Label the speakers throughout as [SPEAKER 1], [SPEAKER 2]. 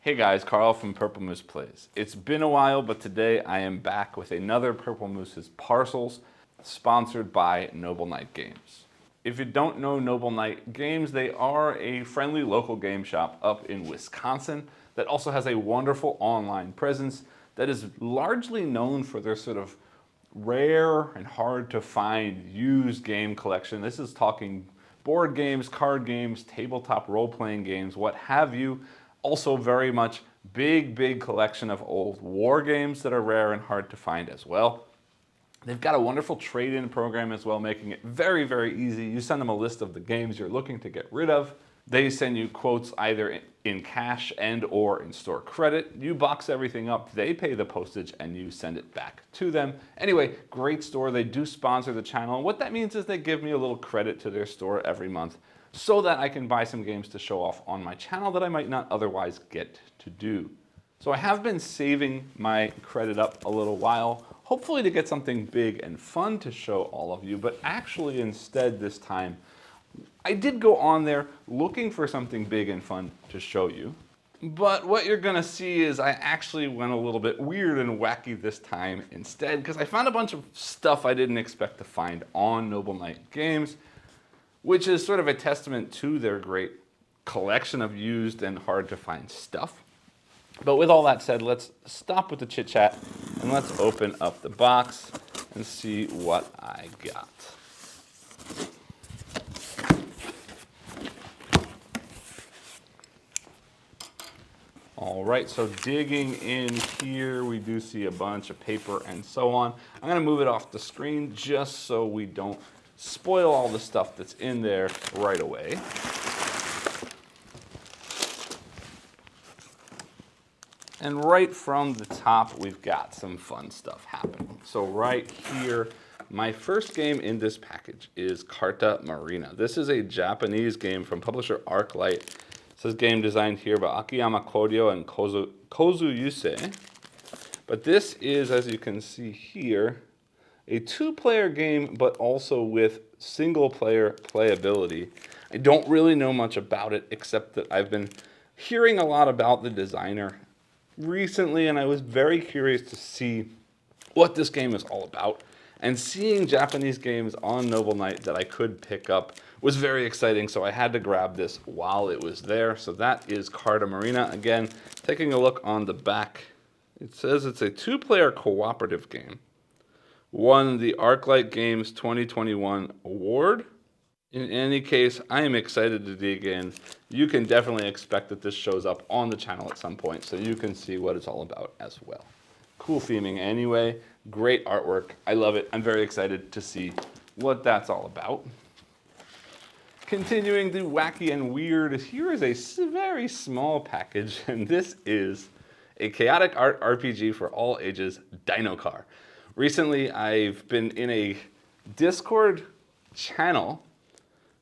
[SPEAKER 1] Hey guys, Carl from Purple Moose Plays. It's been a while, but today I am back with another Purple Moose's Parcels, sponsored by Noble Knight Games. If you don't know Noble Knight Games, they are a friendly local game shop up in Wisconsin that also has a wonderful online presence that is largely known for their sort of rare and hard to find used game collection. This is talking board games, card games, tabletop role-playing games, what have you. Also very much big collection of old war games that are rare and hard to find as well. They've got a wonderful trade-in program as well, making it very easy. You send them a list of the games you're looking to get rid of. They send you quotes either in cash and or in store credit. You box everything up, they pay the postage, and you send it back to them. Anyway, great store. They do sponsor the channel. And what that means is they give me a little credit to their store every month so that I can buy some games to show off on my channel that I might not otherwise get to do. So I have been saving my credit up a little while, hopefully to get something big and fun to show all of you, but actually instead this time, I did go on there looking for something big and fun to show you. But what you're gonna see is I actually went a little bit weird and wacky this time instead, because I found a bunch of stuff I didn't expect to find on Noble Knight Games, which is sort of a testament to their great collection of used and hard to find stuff. But with all that said, let's stop with the chit chat and let's open up the box and see what I got. All right, so digging in here, we do see a bunch of paper and so on. I'm gonna move it off the screen just so we don't spoil all the stuff that's in there right away. And right from the top, we've got some fun stuff happening. So right here, my first game in this package is Carta Marina. This is a Japanese game from publisher ArcLight. It says game designed here by Akiyama Koryo and Kozu Yusei. But this is, as you can see here, a two-player game, but also with single-player playability. I don't really know much about it, except that I've been hearing a lot about the designer recently, and I was very curious to see what this game is all about. And seeing Japanese games on Noble Knight that I could pick up was very exciting, so I had to grab this while it was there. So that is Carta Marina. Again, taking a look on the back, it says it's a two-player cooperative game. Won the ArcLight Games 2021 award. In any case, I am excited to dig in. You can definitely expect that this shows up on the channel at some point, so you can see what it's all about as well. Cool theming anyway, great artwork. I love it. I'm very excited to see what that's all about. Continuing the wacky and weird, here is a very small package, and this is a chaotic art RPG for all ages, Dino Car. Recently, I've been in a Discord channel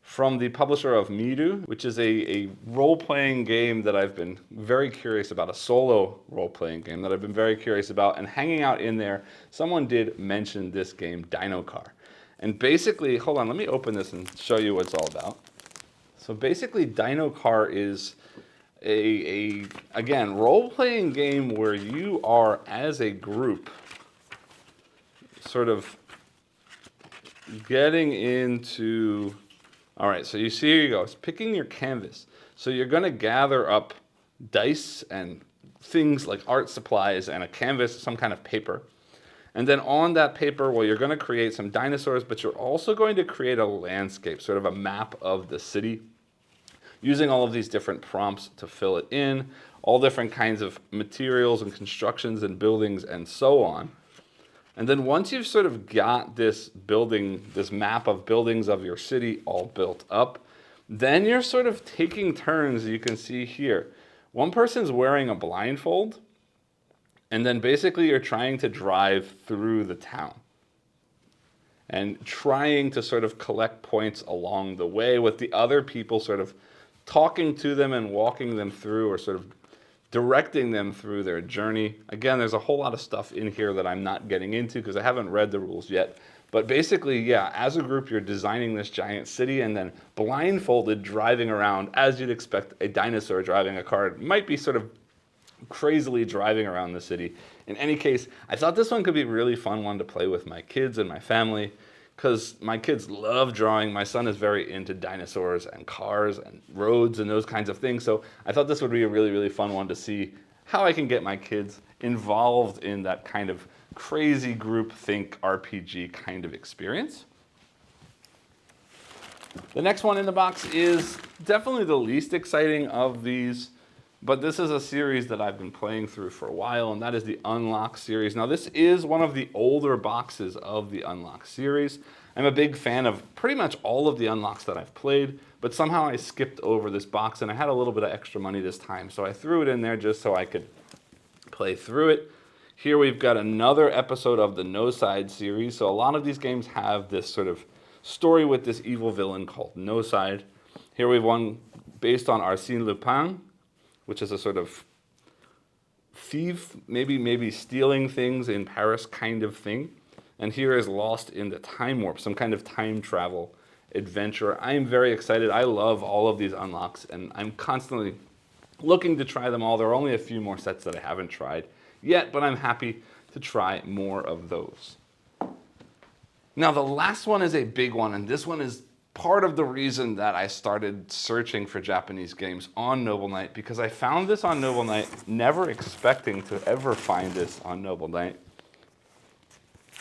[SPEAKER 1] from the publisher of Miru, which is a role-playing game that I've been very curious about, a solo role-playing game that I've been very curious about, and hanging out in there, someone did mention this game, Dino Car. And basically, hold on, let me open this and show you what it's all about. So basically, Dino Car is again, role-playing game where you are, as a group, sort of getting into, all right, so you see, here you go, it's picking your canvas. So you're gonna gather up dice and things like art supplies and a canvas, some kind of paper. And then on that paper, well, you're gonna create some dinosaurs, but you're also going to create a landscape, sort of a map of the city, using all of these different prompts to fill it in, all different kinds of materials and constructions and buildings and so on. And then once you've sort of got this building, this map of buildings of your city all built up, then you're sort of taking turns, you can see here. One person's wearing a blindfold, and then basically you're trying to drive through the town and trying to sort of collect points along the way with the other people sort of talking to them and walking them through, or sort of directing them through their journey. Again, there's a whole lot of stuff in here that I'm not getting into because I haven't read the rules yet. But basically, yeah, as a group, you're designing this giant city and then blindfolded driving around as you'd expect a dinosaur driving a car. It might be sort of crazily driving around the city. In any case, I thought this one could be a really fun one to play with my kids and my family, because my kids love drawing. My son is very into dinosaurs and cars and roads and those kinds of things. So I thought this would be a really, really fun one to see how I can get my kids involved in that kind of crazy group think RPG kind of experience. The next one in the box is definitely the least exciting of these, but this is a series that I've been playing through for a while, and that is the Unlock series. Now, this is one of the older boxes of the Unlock series. I'm a big fan of pretty much all of the Unlocks that I've played, but somehow I skipped over this box, and I had a little bit of extra money this time, so I threw it in there just so I could play through it. Here we've got another episode of the No Side series. So a lot of these games have this sort of story with this evil villain called No Side. Here we've one based on Arsène Lupin, which is a sort of thief, maybe stealing things in Paris kind of thing. And here is Lost in the Time Warp, some kind of time travel adventure. I am very excited. I love all of these unlocks, and I'm constantly looking to try them all. There are only a few more sets that I haven't tried yet, but I'm happy to try more of those. Now, the last one is a big one, and this one is part of the reason that I started searching for Japanese games on Noble Knight, because I found this on Noble Knight, never expecting to ever find this on Noble Knight.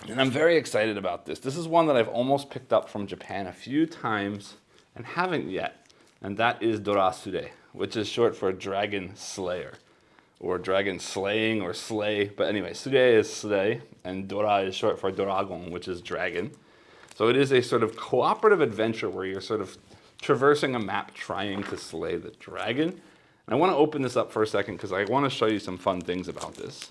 [SPEAKER 1] And I'm very excited about this. This is one that I've almost picked up from Japan a few times and haven't yet, and that is Dorasude, which is short for Dragon Slayer, or Dragon Slaying, or Slay. But anyway, Sude is Slay, and Dora is short for Doragon, which is Dragon. So it is a sort of cooperative adventure where you're sort of traversing a map trying to slay the dragon. And I want to open this up for a second because I want to show you some fun things about this.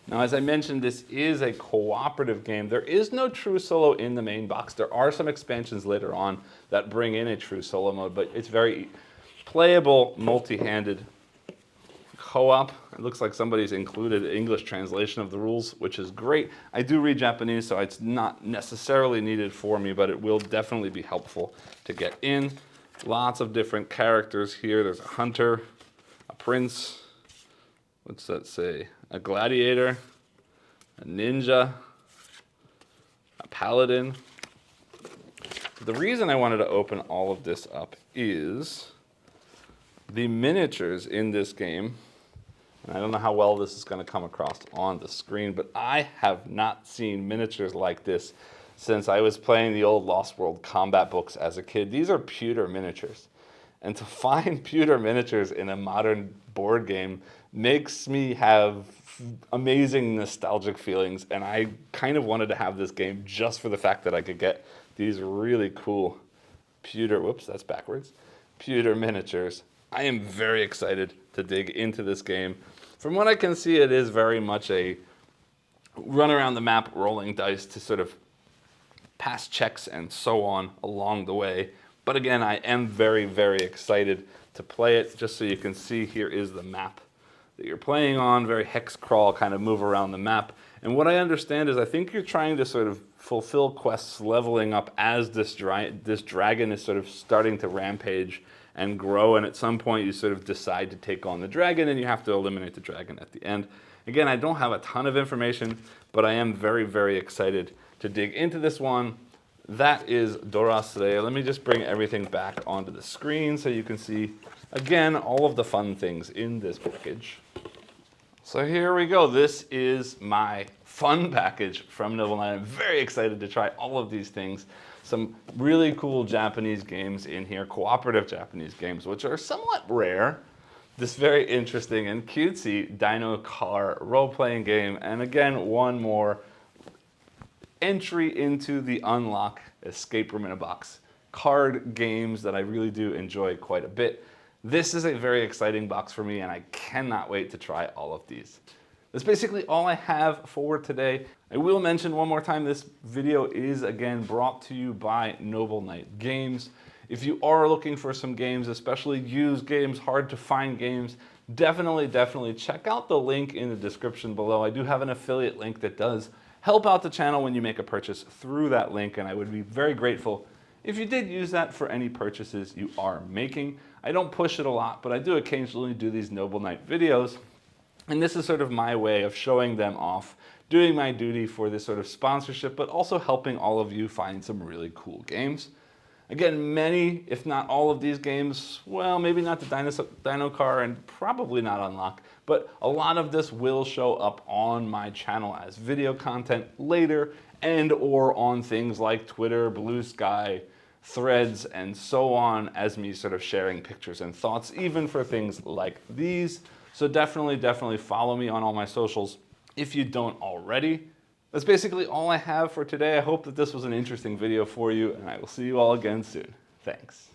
[SPEAKER 1] Now, as I mentioned, this is a cooperative game. There is no true solo in the main box. There are some expansions later on that bring in a true solo mode, but it's very playable, multi-handed co-op. It looks like somebody's included an English translation of the rules, which is great. I do read Japanese, so it's not necessarily needed for me, but it will definitely be helpful to get in. Lots of different characters here. There's a hunter, a prince, what's that say? A gladiator, a ninja, a paladin. The reason I wanted to open all of this up is the miniatures in this game. And I don't know how well this is going to come across on the screen, but I have not seen miniatures like this since I was playing the old Lost World combat books as a kid. These are pewter miniatures. And to find pewter miniatures in a modern board game makes me have amazing nostalgic feelings, and I kind of wanted to have this game just for the fact that I could get these really cool pewter, whoops, that's backwards, pewter miniatures. I am very excited to dig into this game. From what I can see, it is very much a run around the map, rolling dice to sort of pass checks and so on along the way. But again, I am very, very excited to play it. Just so you can see, here is the map that you're playing on, very hex crawl, kind of move around the map. And what I understand is I think you're trying to sort of fulfill quests leveling up as this dragon is sort of starting to rampage and grow, and at some point you sort of decide to take on the dragon and you have to eliminate the dragon at the end. Again, I don't have a ton of information, but I am very, very excited to dig into this one. That is Dorasude. Let me just bring everything back onto the screen so you can see, again, all of the fun things in this package. So here we go. This is my fun package from Noble Knight. I'm very excited to try all of these things. Some really cool Japanese games in here, cooperative Japanese games, which are somewhat rare. This very interesting and cutesy Dino Car role-playing game. And again, one more entry into the Unlock Escape Room in a Box card games that I really do enjoy quite a bit. This is a very exciting box for me, and I cannot wait to try all of these. That's basically all I have for today. I will mention one more time, this video is again brought to you by Noble Knight Games. If you are looking for some games, especially used games, hard to find games, definitely check out the link in the description below. I do have an affiliate link that does help out the channel when you make a purchase through that link, and I would be very grateful if you did use that for any purchases you are making. I don't push it a lot, but I do occasionally do these Noble Knight videos, And this is sort of my way of showing them off, doing my duty for this sort of sponsorship, but also helping all of you find some really cool games. Again, many, if not all of these games, well, maybe not the Dino Car and probably not Unlock, but a lot of this will show up on my channel as video content later and or on things like Twitter, Blue Sky, Threads, and so on as me sort of sharing pictures and thoughts, even for things like these. So definitely follow me on all my socials if you don't already. That's basically all I have for today. I hope that this was an interesting video for you, and I will see you all again soon. Thanks.